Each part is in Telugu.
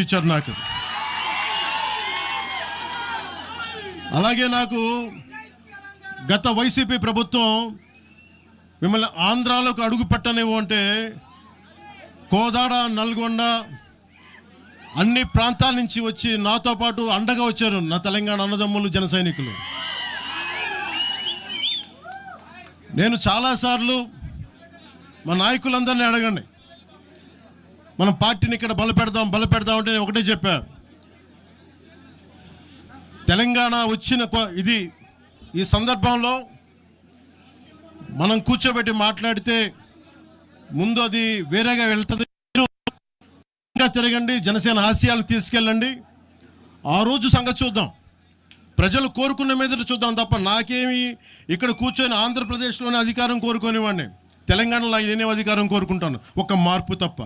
ఇచ్చారు నాకు. అలాగే నాకు గత వైసీపీ ప్రభుత్వం మిమ్మల్ని ఆంధ్రాలోకి అడుగు పెట్టనివ్వు అంటే కోదాడ, నల్గొండ అన్ని ప్రాంతాల నుంచి వచ్చి నాతో పాటు అండగా వచ్చారు నా తెలంగాణ అన్నదమ్ములు, జన సైనికులు. నేను చాలాసార్లు మా నాయకులందరినీ అడగండి, మనం పార్టీని ఇక్కడ బలపెడదాం అంటే నేను ఒకటే చెప్పా, తెలంగాణ వచ్చిన ఈ సందర్భంలో మనం కూర్చోబెట్టి మాట్లాడితే ముందు అది వేరేగా వెళ్తుంది. తిరగండి, జనసేన ఆశయాలు తీసుకెళ్ళండి, ఆ రోజు సంగతి చూద్దాం, ప్రజలు కోరుకున్న మీద చూద్దాం తప్ప నాకేమి ఇక్కడ కూర్చొని ఆంధ్రప్రదేశ్లోనే అధికారం కోరుకునేవాడిని, తెలంగాణలో నేనే అధికారం కోరుకుంటాను, ఒక మార్పు తప్ప.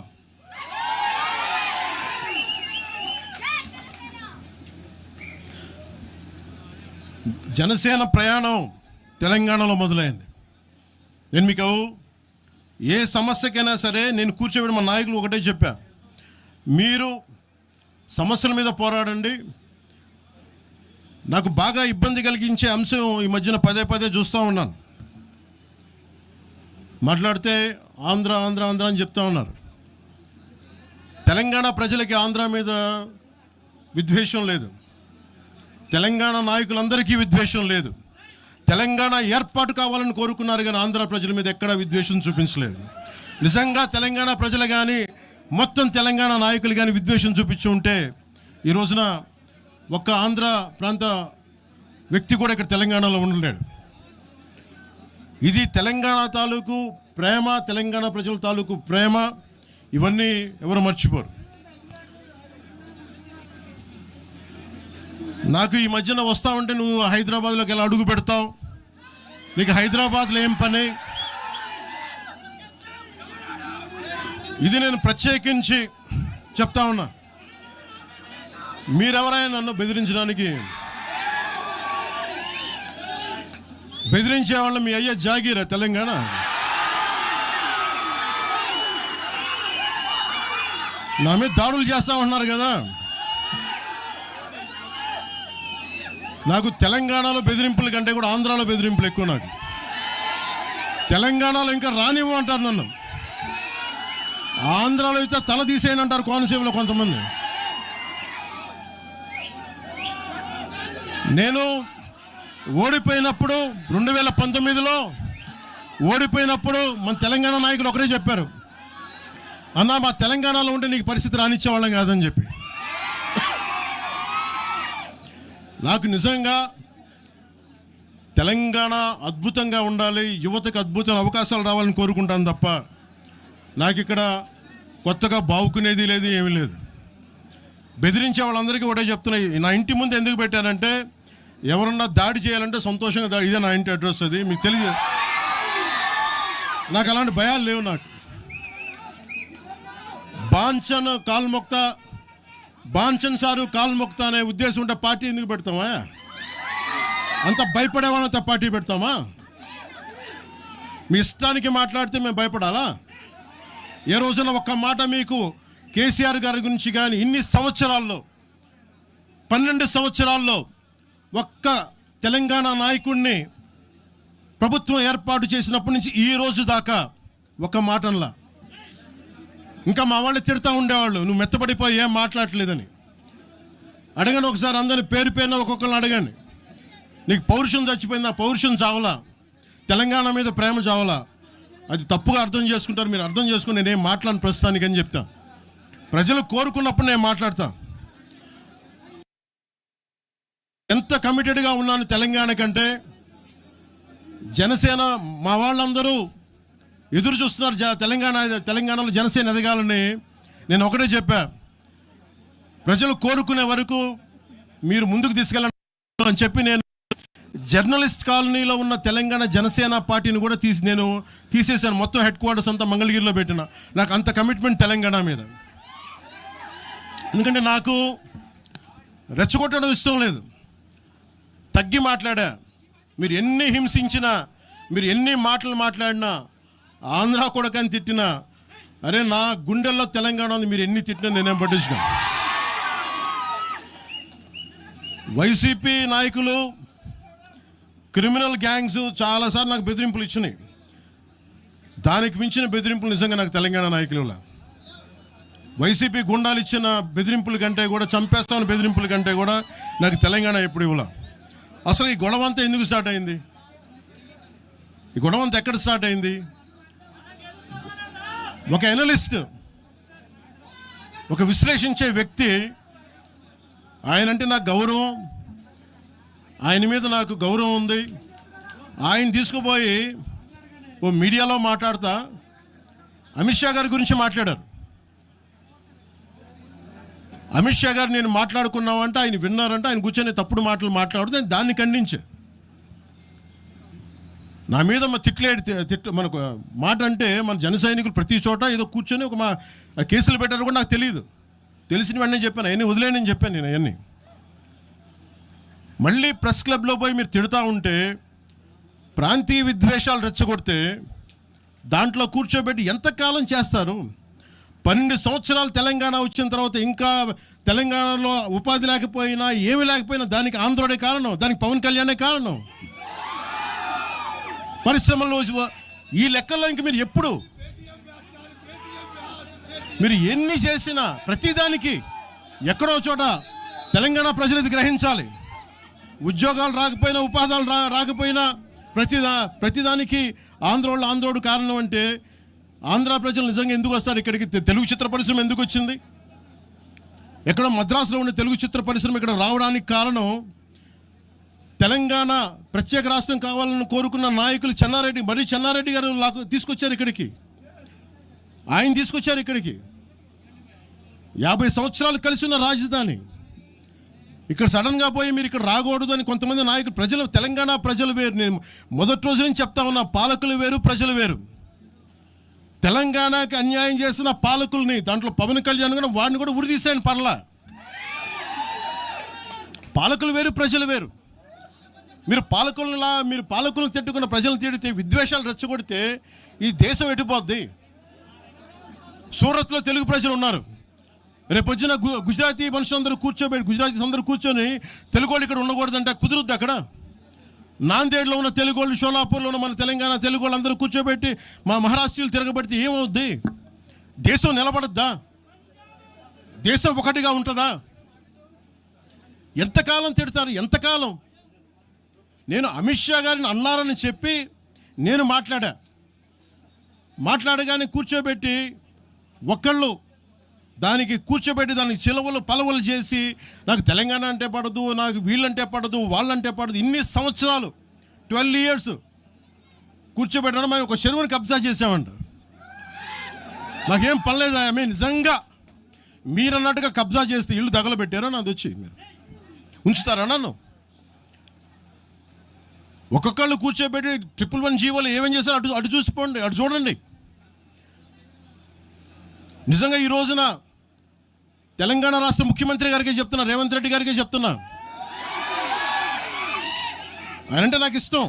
జనసేన ప్రయాణం తెలంగాణలో మొదలైంది. నేను మీకు ఏ సమస్యకైనా సరే నేను కూర్చోబెట్టి మా నాయకులు ఒకటే చెప్పా, మీరు సమస్యల మీద పోరాడండి. నాకు బాగా ఇబ్బంది కలిగించే అంశం ఈ మధ్యన పదే చూస్తూ ఉన్నాను, మాట్లాడితే ఆంధ్ర అని చెప్తా ఉన్నారు. తెలంగాణ ప్రజలకి ఆంధ్ర మీద విద్వేషం లేదు, తెలంగాణ నాయకులందరికీ విద్వేషం లేదు. తెలంగాణ ఏర్పాటు కావాలని కోరుకున్నారు కానీ ఆంధ్ర ప్రజల మీద ఎక్కడా విద్వేషం చూపించలేదు. నిజంగా తెలంగాణ ప్రజలు కానీ మొత్తం తెలంగాణ నాయకులు కానీ విద్వేషం చూపించి ఉంటే ఈ రోజున ఒక్క ఆంధ్ర ప్రాంత వ్యక్తి కూడా ఇక్కడ తెలంగాణలో ఉండలేడు. ఇది తెలంగాణ తాలూకు ప్రేమ, తెలంగాణ ప్రజల తాలూకు ప్రేమ, ఇవన్నీ ఎవరు మర్చిపోరు. నాకు ఈ మధ్యన వస్తా ఉంటే నువ్వు హైదరాబాద్లోకి ఎలా అడుగు పెడతావు, నీకు హైదరాబాద్లో ఏం పని, ఇది నేను ప్రత్యేకించి చెప్తా ఉన్నా. మీరెవరైనా నన్ను బెదిరించే వాళ్ళు మీ అయ్యే జాగీరా తెలంగాణ? నా మీద దాడులు చేస్తా ఉంటున్నారు కదా. నాకు తెలంగాణలో బెదిరింపుల కంటే కూడా ఆంధ్రాలో బెదిరింపులు ఎక్కువ. నాకు తెలంగాణలో ఇంకా రానివ్వు అంటారు నన్ను, ఆంధ్రాలో అయితే తల తీసేయని అంటారు కోనసీమలో కొంతమంది. నేను ఓడిపోయినప్పుడు 2019లో ఓడిపోయినప్పుడు మన తెలంగాణ నాయకులు ఒకరే చెప్పారు, అన్నా మా తెలంగాణలో ఉంటే నీకు పరిస్థితి రానిచ్చేవాళ్ళం కాదని చెప్పి. నాకు నిజంగా తెలంగాణ అద్భుతంగా ఉండాలి, యువతకు అద్భుతమైన అవకాశాలు రావాలని కోరుకుంటాను తప్ప నాకు ఇక్కడ కొత్తగా బావుకునేది లేదు, ఏమీ లేదు. బెదిరించే వాళ్ళందరికీ ఒకటే చెప్తున్నాయి, నా ఇంటి ముందు ఎందుకు పెట్టారంటే ఎవరన్నా దాడి చేయాలంటే సంతోషంగా ఇదే నా ఇంటి అడ్రస్, అది మీకు తెలియదు. నాకు అలాంటి భయాలు లేవు. నాకు బాంచన్ సారు కాల్మొక్తా అనే ఉద్దేశం ఉంటే పార్టీ ఎందుకు పెడతామా? అంత భయపడేవాళ్ళంతా పార్టీ పెడతామా? మీ ఇష్టానికి మాట్లాడితే మేము భయపడాలా? ఏ రోజున ఒక్క మాట మీకు కేసీఆర్ గారి గురించి కానీ ఇన్ని సంవత్సరాల్లో 12 సంవత్సరాల్లో ఒక్క తెలంగాణ నాయకుడిని ప్రభుత్వం ఏర్పాటు చేసినప్పటి నుంచి ఈ రోజు దాకా ఒక మాటంలా. ఇంకా మా వాళ్ళు తిడతా ఉండేవాళ్ళు, నువ్వు మెత్తబడిపోయి ఏం మాట్లాడలేదని. అడగండి ఒకసారి, అందరిని పేరు పేరున ఒక్కొక్కరిని అడగండి, నీకు పౌరుషం చచ్చిపోయిందా? పౌరుషం చావలా, తెలంగాణ మీద ప్రేమ చావలా? అది తప్పుగా అర్థం చేసుకుంటారు. మీరు అర్థం చేసుకుని నేనేం మాట్లాడిన ప్రస్తుతానికి అని చెప్తా. ప్రజలు కోరుకున్నప్పుడు నేను మాట్లాడతా. ఎంత కమిటెడ్గా ఉన్నాను తెలంగాణ కంటే, జనసేన మా వాళ్ళందరూ ఎదురు చూస్తున్నారు తెలంగాణలో జనసేన ఎదగాలని. నేను ఒకటే చెప్పా, ప్రజలు కోరుకునే వరకు మీరు ముందుకు తీసుకెళ్ళండి అని చెప్పి నేను జర్నలిస్ట్ కాలనీలో ఉన్న తెలంగాణ జనసేన పార్టీని కూడా నేను తీసేసాను. మొత్తం హెడ్ క్వార్టర్స్ అంతా మంగళగిరిలో పెట్టిన. నాకు అంత కమిట్మెంట్ తెలంగాణ మీద. ఎందుకంటే నాకు రెచ్చగొట్టడం ఇష్టం లేదు, తగ్గి మాట్లాడా. మీరు ఎన్ని హింసించినా, మీరు ఎన్ని మాటలు మాట్లాడినా, ఆంధ్ర కొడకని తిట్టినా, అరే నా గుండెల్లో తెలంగాణ ఉంది, మీరు ఎన్ని తిట్టినా నేనేం పట్టించుకోను. వైసీపీ నాయకులు, క్రిమినల్ గ్యాంగ్స్ చాలాసార్లు నాకు బెదిరింపులు ఇచ్చినాయి. దానికి మించిన బెదిరింపులు నిజంగా నాకు తెలంగాణ నాయకులు, వైసీపీ గుండాలు ఇచ్చిన బెదిరింపుల కంటే కూడా, చంపేస్తామని బెదిరింపుల కంటే కూడా నాకు తెలంగాణ ఎప్పుడు ఇవ్వాల. అసలు ఈ గొడవ అంతా ఎందుకు స్టార్ట్ అయింది? ఈ గొడవ అంతా ఎక్కడ స్టార్ట్ అయింది? ఒక ఎనలిస్ట్, ఒక విశ్లేషించే వ్యక్తి, ఆయనంటే నాకు గౌరవం, ఆయన మీద నాకు గౌరవం ఉంది, ఆయన తీసుకుపోయి ఓ మీడియాలో మాట్లాడతా అమిత్ షా గారి గురించి మాట్లాడారు. అమిత్ షా గారు నేను మాట్లాడుకున్నామంటే ఆయన విన్నారంటే, ఆయన కూర్చొని తప్పుడు మాటలు మాట్లాడుతూ దాన్ని ఖండించే నా మీద మనకు మాట అంటే మన జన సైనికులు ప్రతి చోట ఏదో కూర్చొని ఒక కేసులు పెట్టారు కూడా నాకు తెలియదు. తెలిసిన వెంటనే చెప్పాను, అవన్నీ వదిలేనని చెప్పాను నేను. అవన్నీ మళ్ళీ ప్రెస్ క్లబ్లో పోయి మీరు తిడుతూ ఉంటే, ప్రాంతీయ విద్వేషాలు రెచ్చగొడితే దాంట్లో కూర్చోబెట్టి ఎంతకాలం చేస్తారు? 12 సంవత్సరాలు తెలంగాణ వచ్చిన తర్వాత ఇంకా తెలంగాణలో ఉపాధి లేకపోయినా, ఏమి లేకపోయినా దానికి ఆంధ్రుడే కారణం, దానికి పవన్ కళ్యాణే కారణం. పరిశ్రమల్లో ఈ లెక్కల్లో ఇంక మీరు ఎప్పుడు మీరు ఎన్ని చేసినా ప్రతిదానికి ఎక్కడో చోట తెలంగాణ ప్రజలు ఇది గ్రహించాలి. ఉద్యోగాలు రాకపోయినా, ఉపాధాలు రాకపోయినా ప్రతిదానికి ఆంధ్రోడు కారణం అంటే, ఆంధ్ర ప్రజలు నిజంగా ఎందుకు వస్తారు ఇక్కడికి? తెలుగు చిత్ర పరిశ్రమ ఎందుకు వచ్చింది? ఎక్కడో మద్రాసులో ఉండే తెలుగు చిత్ర పరిశ్రమ ఇక్కడ రావడానికి కారణం తెలంగాణ ప్రత్యేక రాష్ట్రం కావాలని కోరుకున్న నాయకులు చెన్నారెడ్డి గారు తీసుకొచ్చారు ఇక్కడికి. ఆయన తీసుకొచ్చారు ఇక్కడికి. 50 సంవత్సరాలు కలిసి ఉన్న రాజధాని ఇక్కడ సడన్గా పోయి మీరు ఇక్కడ రాకూడదు అని కొంతమంది నాయకులు, తెలంగాణ ప్రజలు వేరు. నేను మొదటి రోజు నుంచి చెప్తా ఉన్నా, పాలకులు వేరు, ప్రజలు వేరు. తెలంగాణకి అన్యాయం చేసిన పాలకుల్ని, దాంట్లో పవన్ కళ్యాణ్ కూడా, వాడిని కూడా ఉరిదీసాయని పర్లా. పాలకులు వేరు, ప్రజలు వేరు. మీరు పాలకులను తిట్టుకున్న ప్రజలను తిడితే, విద్వేషాలు రెచ్చగొడితే ఈ దేశం ఎటుపోద్ది? సూరత్లో తెలుగు ప్రజలు ఉన్నారు. రేపొచ్చిన గుజరాతీ మనుషులందరూ గుజరాతీస్ అందరూ కూర్చొని తెలుగు వాళ్ళు ఇక్కడ ఉండకూడదంటే కుదురుద్ది అక్కడ? నాందేడ్లో ఉన్న తెలుగు వాళ్ళు, షోలాపూర్లో ఉన్న మన తెలంగాణ తెలుగు వాళ్ళు అందరూ కూర్చోబెట్టి మా మహారాష్ట్రీయులు తిరగబెడితే ఏమవుద్ది? దేశం నిలబడద్దా? దేశం ఒకటిగా ఉంటుందా? ఎంతకాలం తిడతారు? ఎంతకాలం? నేను అమిత్ షా గారిని అన్నారని చెప్పి నేను మాట్లాడగానే కూర్చోబెట్టి దానికి చిలవలు పలవలు చేసి, నాకు తెలంగాణ అంటే పడదు, నాకు వీళ్ళంటే పడదు, వాళ్ళంటే పడదు, ఇన్ని సంవత్సరాలు 12 years కూర్చోబెట్టడం, మేము ఒక చెరువుని కబ్జా చేసామంట. నాకేం పనిలేదా? నిజంగా మీరన్నట్టుగా కబ్జా చేస్తే ఇల్లు తగలబెట్టారా? నాది వచ్చి మీరు ఉంచుతారా నన్ను? ఒక్కొక్కళ్ళు కూర్చోబెట్టి 111 జీవోలు ఏమేం చేశారు అటు చూసిపోండి, అటు చూడండి. నిజంగా ఈ రోజున తెలంగాణ రాష్ట్ర ముఖ్యమంత్రి గారికే చెప్తున్నా, రేవంత్ రెడ్డి గారికే చెప్తున్నా, ఆయనంటే నాకు ఇష్టం,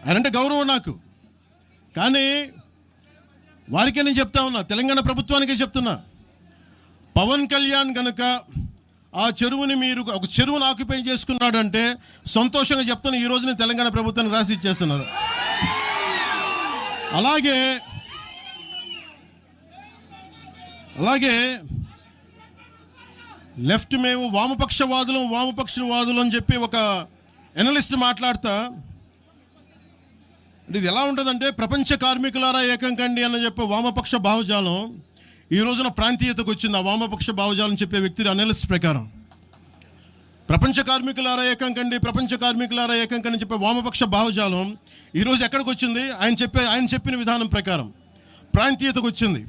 ఆయనంటే గౌరవం నాకు. కానీ వారికే నేను చెప్తా ఉన్నా, తెలంగాణ ప్రభుత్వానికే చెప్తున్నా, పవన్ కళ్యాణ్ కనుక ఆ చెరువుని ఒక చెరువును ఆక్యుపై చేసుకున్నాడు అంటే సంతోషంగా చెప్తున్నా, ఈ రోజున తెలంగాణ ప్రభుత్వాన్ని రాసి ఇచ్చేస్తున్నారు. అలాగే లెఫ్ట్ మేము వామపక్షవాదులు అని చెప్పి ఒక ఎనలిస్ట్ మాట్లాడతా, ఇది ఎలా ఉంటుందంటే, ప్రపంచ కార్మికులారా ఏకం కండి అని చెప్పే వామపక్ష భావజాలం ఈ రోజున ప్రాంతీయతకు వచ్చింది. ఆ వామపక్ష భావజాలం చెప్పే వ్యక్తి అనలిస్ట్ ప్రకారం ప్రపంచ కార్మికులారా ఏకం కండి చెప్పే వామపక్ష భావజాలం ఈరోజు ఎక్కడికి వచ్చింది? ఆయన చెప్పిన విధానం ప్రకారం ప్రాంతీయతకు వచ్చింది.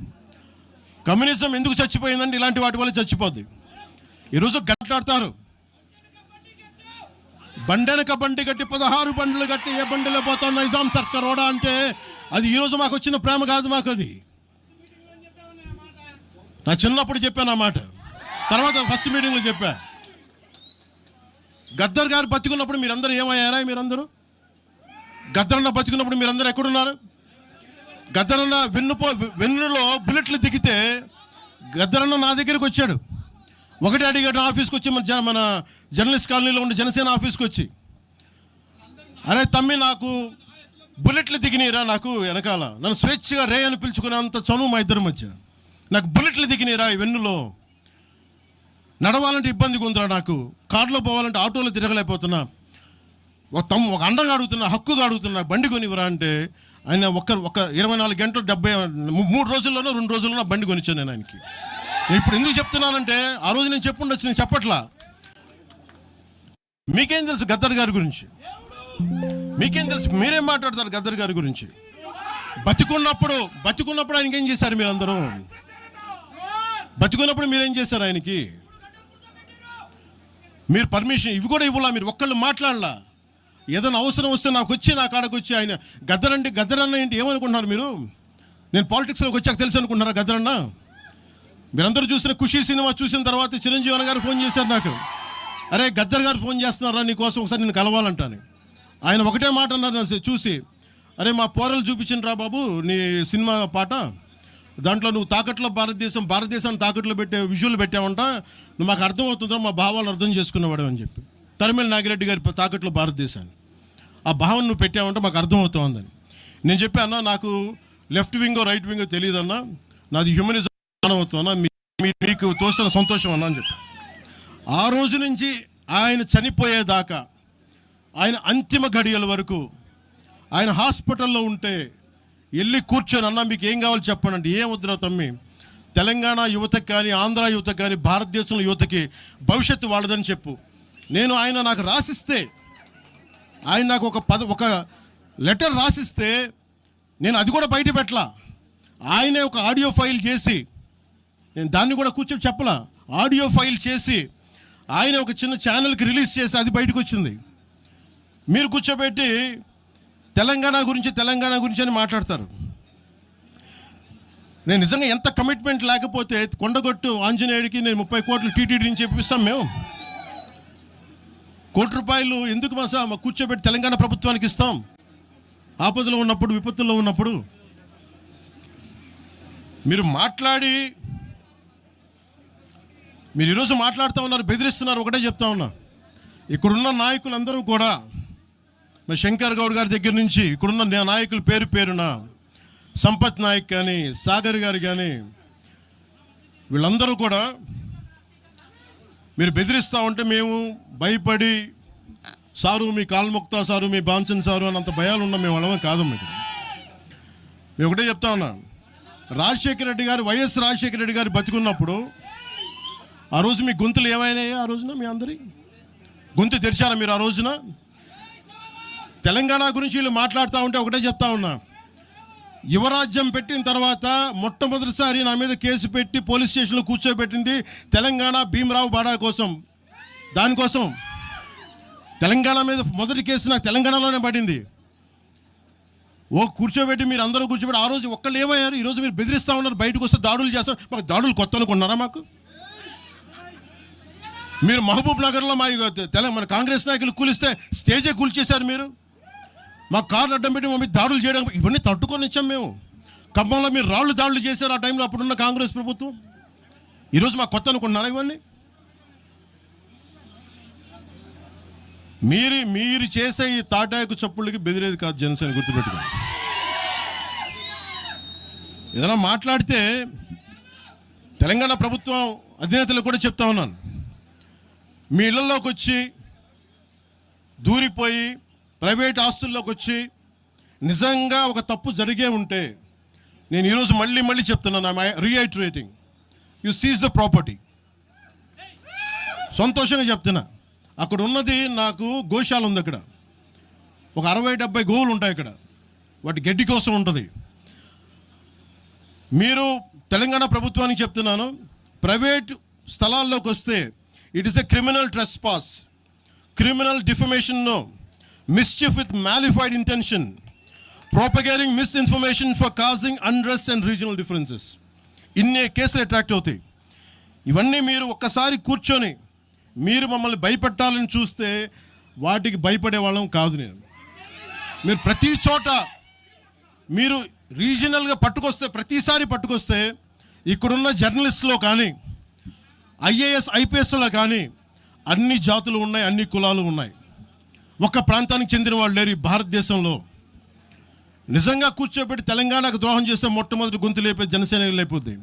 కమ్యూనిజం ఎందుకు చచ్చిపోయిందంటే ఇలాంటి వాటి వల్ల చచ్చిపోద్ది. ఈరోజు గట్లాడతారు, బండెనక బండి కట్టి 16 బండ్లు కట్టి ఏ బండిలో పోతాం నైజాం సర్కారోడా అంటే, అది ఈరోజు మాకు వచ్చిన ప్రేమ కాదు. మాకు అది నా చిన్నప్పుడు చెప్పాను ఆ మాట, తర్వాత ఫస్ట్ మీటింగ్లో చెప్పా. గద్దర్ గారు బతికున్నప్పుడు మీరందరూ ఏమయ్యారా? గద్దరన్న బతికున్నప్పుడు మీరందరూ ఎక్కడున్నారు? గద్దరన్న వెన్నులో బుల్లెట్లు దిగితే గద్దరన్న నా దగ్గరికి వచ్చాడు. ఒకటి అడిగాడు ఆఫీస్కి వచ్చి మన జర్నలిస్ట్ కాలనీలో ఉండే జనసేన ఆఫీస్కి వచ్చి, అరే తమ్మి నాకు బుల్లెట్లు దిగినాయిరా, నాకు వెనకాల నన్ను స్వేచ్ఛగా రే అని పిలుచుకునేంత చనువు మా ఇద్దరి మధ్య, నాకు బుల్లెట్లు దిగినాయిరా ఈ వెన్నులో, నడవాలంటే ఇబ్బందిగా ఉందిరా, నాకు కారులో పోవాలంటే ఆటోలో తిరగలేకపోతున్నా, ఒక అండంగా అడుగుతున్నా, హక్కుగా అడుగుతున్నా, బండి కొనివరా అంటే ఆయన ఒక 24 గంటలు 3 రోజుల్లోనో 2 రోజుల్లోనో బండి కొనిచ్చాను నేను ఆయనకి. ఇప్పుడు ఎందుకు చెప్తున్నానంటే ఆ రోజు నేను చెప్పుండొచ్చు, నేను చెప్పట్లా. మీకేం తెలుసు గద్దర్ గారి గురించి? మీకేం తెలుసు? మీరేం మాట్లాడతారు గద్దర్ గారి గురించి? బతికున్నప్పుడు ఆయనకి ఏం చేశారు మీరందరూ? బతికున్నప్పుడు మీరేం చేశారు ఆయనకి? మీరు పర్మిషన్ ఇవి కూడా ఇవ్వాలా, మీరు ఒక్కళ్ళు మాట్లాడలా. ఏదైనా అవసరం వస్తే నా కాడకు వచ్చి ఆయన గద్దరన్న ఏంటి ఏమనుకుంటున్నారు మీరు? నేను పాలిటిక్స్లోకి వచ్చాక తెలుసు అనుకుంటున్నారా గద్దరన్న? మీరందరూ చూసిన ఖుషీ సినిమా చూసిన తర్వాత చిరంజీవి గారు ఫోన్ చేశారు నాకు, అరే గద్దర్ గారు ఫోన్ చేస్తున్నారా నీకోసం, ఒకసారి నేను కలవాలంటాను. ఆయన ఒకటే మాట అన్నారు చూసి, అరే మా పోరలు చూపించిండ్రా బాబు నీ సినిమా పాట, దాంట్లో నువ్వు తాకట్లో భారతదేశాన్ని తాకట్లో పెట్టే విజువల్ పెట్టావంట, నువ్వు మాకు అర్థమవుతుందా, మా భావాలు అర్థం చేసుకునేవాడు అని చెప్పి. తరిమేల నాగిరెడ్డి గారి తాకట్లో భారతదేశాన్ని ఆ భావన నువ్వు పెట్టావంటే మాకు అర్థమవుతుందని నేను చెప్పి, అన్నా నాకు లెఫ్ట్ వింగో రైట్ వింగో తెలియదన్నా, నాది హ్యూమనిజం అవుతున్నా, మీకు తోస్తున్న సంతోషం అన్నా అని చెప్పి. ఆ రోజు నుంచి ఆయన చనిపోయేదాకా, ఆయన అంతిమ గడియల వరకు ఆయన హాస్పిటల్లో ఉంటే వెళ్ళి కూర్చొని, అన్నా మీకు ఏం కావాలి చెప్పండి అంటే, ఏం వద్దురా తమ్మి, తెలంగాణ యువతకి కానీ ఆంధ్ర యువతకి కానీ భారతదేశంలో యువతకి భవిష్యత్తు వాళ్ళదని చెప్పు. ఆయన నాకు రాసిస్తే, ఆయన నాకు ఒక లెటర్ రాసిస్తే నేను అది కూడా బయట పెట్టలా, ఆయనే ఒక ఆడియో ఫైల్ చేసి, నేను దాన్ని కూడా కూర్చొని చెప్పలా, ఆడియో ఫైల్ చేసి ఆయన ఒక చిన్న ఛానల్కి రిలీజ్ చేసి అది బయటకు వచ్చింది. మీరు కూర్చోబెట్టి తెలంగాణ గురించి అని మాట్లాడతారు. నేను నిజంగా ఎంత కమిట్మెంట్ లేకపోతే కొండగొట్టు ఆంజనేయుడికి నేను 30 కోట్లు టీటీడీ నుంచి చెప్పిస్తాం మేము. ₹1 కోటి ఎందుకు మా కూర్చోబెట్టి తెలంగాణ ప్రభుత్వానికి ఇస్తాం? ఆపదలో ఉన్నప్పుడు, విపత్తుల్లో ఉన్నప్పుడు మీరు మాట్లాడి, మీరు ఈరోజు మాట్లాడుతూ ఉన్నారు, బెదిరిస్తున్నారు. ఒకటే చెప్తా ఉన్నా, ఇక్కడున్న నాయకులందరూ కూడా, మరి శంకర్ గౌడ్ గారి దగ్గర నుంచి ఇక్కడున్న నాయకులు పేరున సంపత్ నాయక్ కానీ సాగర్ గారు కానీ వీళ్ళందరూ కూడా మీరు బెదిరిస్తూ ఉంటే మేము భయపడి, సారు మీ కాల్ముక్తా సారు, మీ బాంచన్ సారు అని అంత భయాలు ఉన్నాం మేము, వాళ్ళమే కాదు. మేము ఒకటే చెప్తా ఉన్నా, వైఎస్ రాజశేఖర రెడ్డి గారు బతికున్నప్పుడు ఆ రోజు మీ గొంతులు ఏమైనాయి? ఆ రోజున మీ అందరి గొంతు తెరిచారా మీరు? ఆ రోజున తెలంగాణ గురించి వీళ్ళు మాట్లాడుతూ ఉంటే ఒకటే చెప్తా ఉన్నా, యువరాజ్యం పెట్టిన తర్వాత మొట్టమొదటిసారి నా మీద కేసు పెట్టి పోలీస్ స్టేషన్లో కూర్చోబెట్టింది తెలంగాణ భీమరావు బాడా కోసం. దానికోసం తెలంగాణ మీద మొదటి కేసు నాకు తెలంగాణలోనే పడింది. కూర్చోబెట్టి మీరు అందరూ కూర్చోబెట్టి, ఆ రోజు ఒక్కళ్ళు ఏమయ్యారు? ఈరోజు మీరు బెదిరిస్తూ ఉన్నారు, బయటకు వస్తే దాడులు చేస్తారు. మాకు దాడులు కొత్త అనుకున్నారా? మాకు మీరు మహబూబ్ నగర్లో మన కాంగ్రెస్ నాయకులు కూలిస్తే స్టేజే కూల్చేశారు మీరు. మా కార్లు అడ్డం పెట్టి మా మీద దాడులు చేయడం, ఇవన్నీ తట్టుకొని ఇచ్చాం మేము. ఖమ్మంలో మీరు దాడులు చేశారు ఆ టైంలో, అప్పుడున్న కాంగ్రెస్ ప్రభుత్వం. ఈరోజు మాకు కొత్త అనుకుంటున్నారా ఇవన్నీ? మీరు చేసే ఈ తాటాకు చప్పుళ్ళకి బెదిరేది కాదు జనసేన, గుర్తుపెట్టుకోండి. ఏదైనా మాట్లాడితే తెలంగాణ ప్రభుత్వం అధినేతలు కూడా చెప్తా ఉన్నాను, మీ ఇళ్లలోకి వచ్చి దూరిపోయి ప్రైవేట్ ఆస్తుల్లోకి వచ్చి నిజంగా ఒక తప్పు జరిగే ఉంటే, నేను ఈరోజు మళ్ళీ చెప్తున్నాను, రీఐటరేటింగ్, యు సీజ్ ద ప్రాపర్టీ. సంతోషంగా చెప్తున్నా, అక్కడ ఉన్నది నాకు గోశాల ఉంది, అక్కడ ఒక 60-70 గోవులు ఉంటాయి అక్కడ, వాటి గడ్డి కోసం ఉంటుంది. మీరు తెలంగాణ ప్రభుత్వానికి చెప్తున్నాను, ప్రైవేట్ స్థలాల్లోకి వస్తే it is a criminal trespass, criminal defamation, mischief with malified intention, propagating misinformation for causing unrest and regional differences. ఇన్ని కేసులు అట్రాక్ట్ అవుతాయి. ఇవన్నీ మీరు ఒక్కసారి కూర్చొని మీరు మమ్మల్ని భయపెట్టాలని చూస్తే వాటికి భయపడే వాళ్ళం కాదు. మీరు ప్రతి చోట మీరు రీజనల్గా ప్రతిసారి పట్టుకొస్తే ఇక్కడున్న జర్నలిస్టులో కానీ ఐఏఎస్ ఐపీఎస్లో కానీ అన్ని జాతులు ఉన్నాయి, అన్ని కులాలు ఉన్నాయి. ఒక్క ప్రాంతానికి చెందిన వాళ్ళు లేరు ఈ భారతదేశంలో. నిజంగా కూర్చోబెట్టి తెలంగాణకు ద్రోహం చేస్తే మొట్టమొదటి గొంతు లేపే జనసేన లేకపోద్ది.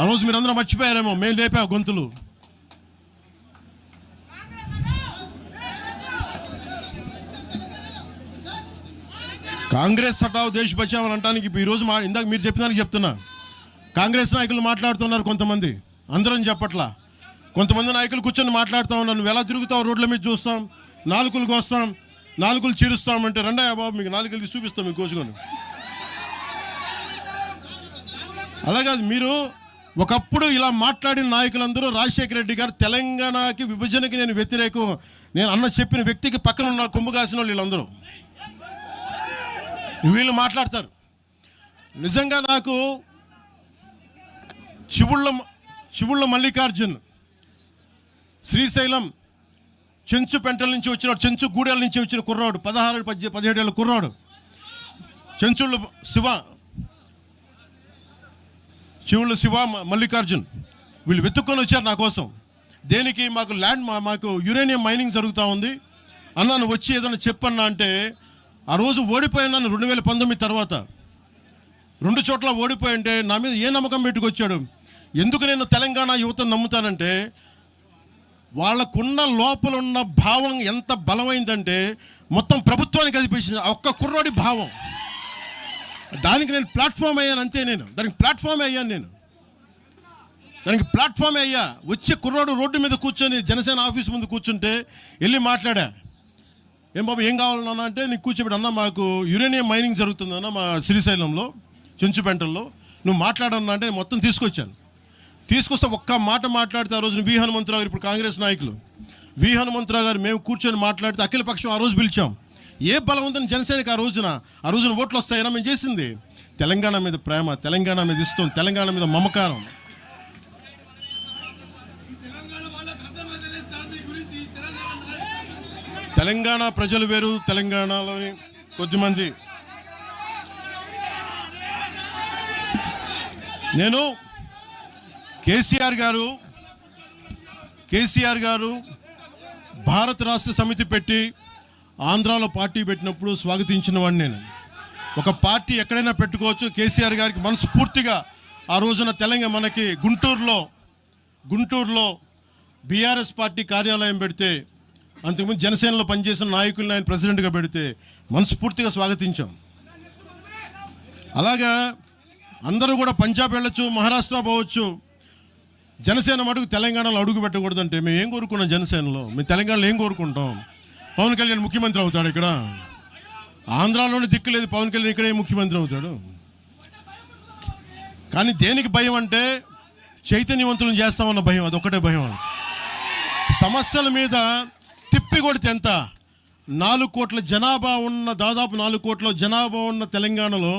ఆ రోజు మీరు అందరూ మర్చిపోయారేమో, మేము లేపా గొంతులు. కాంగ్రెస్ హటావ్ దేశ్ బచావ్ అని అనడానికి ఈరోజు ఇందాక మీరు చెప్పినానికి చెప్తున్నా. కాంగ్రెస్ నాయకులు మాట్లాడుతున్నారు కొంతమంది, అందరం చెప్పట్లా. కొంతమంది నాయకులు కూర్చొని మాట్లాడుతూ ఉన్నారు, నువ్వు ఎలా తిరుగుతావు, రోడ్ల మీద చూస్తాం, నాలుకలు కోస్తాం, నాలుకలు చీరుస్తామంటే రండయ్య బాబు మీకు నాలుకలు తీసి చూపిస్తాం మీకు కోసుకొని. అలాగే మీరు ఒకప్పుడు ఇలా మాట్లాడిన నాయకులందరూ రాజశేఖర రెడ్డి గారు తెలంగాణకి విభజనకి నేను వ్యతిరేకం నేను అన్న చెప్పిన వ్యక్తికి పక్కన ఉన్న కొమ్ము కాసిన వాళ్ళు వీళ్ళందరూ మాట్లాడతారు. నిజంగా నాకు చివుళ్ళ మల్లికార్జున్ శ్రీశైలం చెంచుపెంటల నుంచి వచ్చిన, చెంచు గూడెల నుంచి వచ్చిన కుర్రాడు, 16-17 ఏళ్ళ కుర్రాడు. చెంచుళ్ళు శివ మల్లికార్జున్ వీళ్ళు వెతుక్కొని వచ్చారు నా కోసం. దేనికి? మాకు యురేనియం మైనింగ్ జరుగుతూ ఉంది అన్న, నువ్వు వచ్చి ఏదైనా చెప్పన్నా అంటే, ఆ రోజు ఓడిపోయినాను 2019 తర్వాత 2 చోట్ల ఓడిపోయి అంటే నా మీద ఏ నమ్మకం పెట్టుకొచ్చాడు. ఎందుకు నేను తెలంగాణ యువతను నమ్ముతానంటే, వాళ్ళకున్న లోపల ఉన్న భావం ఎంత బలమైందంటే మొత్తం ప్రభుత్వానికి కదిపించింది ఒక్క కుర్రోడి భావం. దానికి నేను ప్లాట్ఫామ్ అయ్యాను అంతే. దానికి ప్లాట్ఫామ్ అయ్యా. వచ్చి కుర్రోడు రోడ్డు మీద కూర్చొని జనసేన ఆఫీస్ ముందు కూర్చుంటే వెళ్ళి మాట్లాడా. ఏం బాబు ఏం కావాలన్నా అంటే, నీకు కూర్చోబెట్టి అన్న మాకు యురేనియం మైనింగ్ జరుగుతుందన్న మా శ్రీశైలంలో చెంచుపెంటల్లో, నువ్వు మాట్లాడన్నా అంటే మొత్తం తీసుకొస్తే ఒక్క మాట మాట్లాడితే ఆ రోజున వి హనుమంతరావు గారు, ఇప్పుడు కాంగ్రెస్ నాయకులు వి హనుమంతరావు గారు, మేము కూర్చొని మాట్లాడితే అఖిలపక్షం ఆ రోజు పిలిచాం. ఏ బలం ఉందని జనసేనకి ఆ రోజున ఓట్లు వస్తాయన్నా మేము చేసింది తెలంగాణ మీద ప్రేమ, తెలంగాణ మీద ఇష్టం, తెలంగాణ మీద మమకారం. తెలంగాణ ప్రజలు వేరు, తెలంగాణలోని కొద్దిమంది. నేను కేసీఆర్ గారు భారత రాష్ట్ర సమితి పెట్టి ఆంధ్రాలో పార్టీ పెట్టినప్పుడు స్వాగతించిన వాడిని నేను. ఒక పార్టీ ఎక్కడైనా పెట్టుకోవచ్చు. కేసీఆర్ గారికి మనస్ఫూర్తిగా ఆ రోజున మనకి గుంటూరులో బీఆర్ఎస్ పార్టీ కార్యాలయం పెడితే, అంతకుముందు జనసేనలో పనిచేసిన నాయకులను ఆయన ప్రెసిడెంట్గా పెడితే మనస్ఫూర్తిగా స్వాగతించాం. అలాగా అందరూ కూడా పంజాబ్ వెళ్ళొచ్చు, మహారాష్ట్ర పోవచ్చు, జనసేన మటుకు తెలంగాణలో అడుగు పెట్టకూడదంటే మేము ఏం కోరుకున్నాం? జనసేనలో మేము తెలంగాణలో ఏం కోరుకుంటాం? పవన్ కళ్యాణ్ ముఖ్యమంత్రి అవుతాడు ఇక్కడ. ఆంధ్రాలోనే దిక్కు లేదు, పవన్ కళ్యాణ్ ఇక్కడే ముఖ్యమంత్రి అవుతాడు. కానీ దేనికి భయం అంటే, చైతన్యవంతులను చేస్తామన్న భయం, అదొక్కటే భయం. సమస్యల మీద తిప్పి కొడితే ఎంత? 4 కోట్ల జనాభా ఉన్న, దాదాపు 4 కోట్ల జనాభా ఉన్న తెలంగాణలో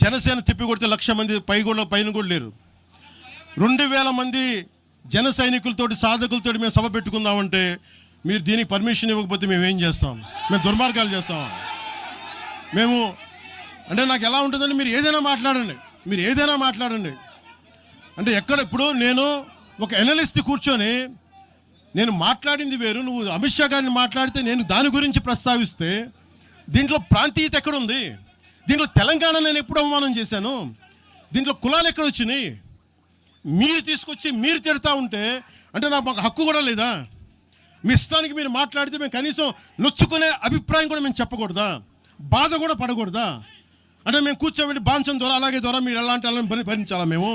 జనసేన తిప్పి కొడితే 1,00,000 మంది పైన కూడా లేరు. 2,000 మంది జన సైనికులతోటి, సాధకులతోటి మేము సభ పెట్టుకుందామంటే మీరు దీనికి పర్మిషన్ ఇవ్వకపోతే మేము ఏం చేస్తాం? మేము దుర్మార్గాలు చేస్తామా? మేము అంటే నాకు ఎలా ఉంటుందంటే, మీరు ఏదైనా మాట్లాడండి. అంటే ఎక్కడ ఇప్పుడు నేను ఒక ఎనలిస్ట్ కూర్చొని నేను మాట్లాడింది వేరు, నువ్వు అమిత్ షా గారిని మాట్లాడితే నేను దాని గురించి ప్రస్తావిస్తే దీంట్లో ప్రాంతీయత ఎక్కడుంది? దీంట్లో తెలంగాణ నేను ఎప్పుడు అవమానం చేశాను? దీంట్లో కులాలు ఎక్కడ వచ్చినాయి? మీరు తీసుకొచ్చి మీరు తిడతా ఉంటే అంటే మాకు హక్కు కూడా లేదా? మీ ఇష్టానికి మీరు మాట్లాడితే మేము కనీసం నొచ్చుకునే అభిప్రాయం కూడా మేము చెప్పకూడదా? బాధ కూడా పడకూడదా? అంటే మేము కూర్చోబెట్టి బాంచం ద్వారా అలాగే ద్వారా మీరు ఎలాంటి భరించాలా మేము?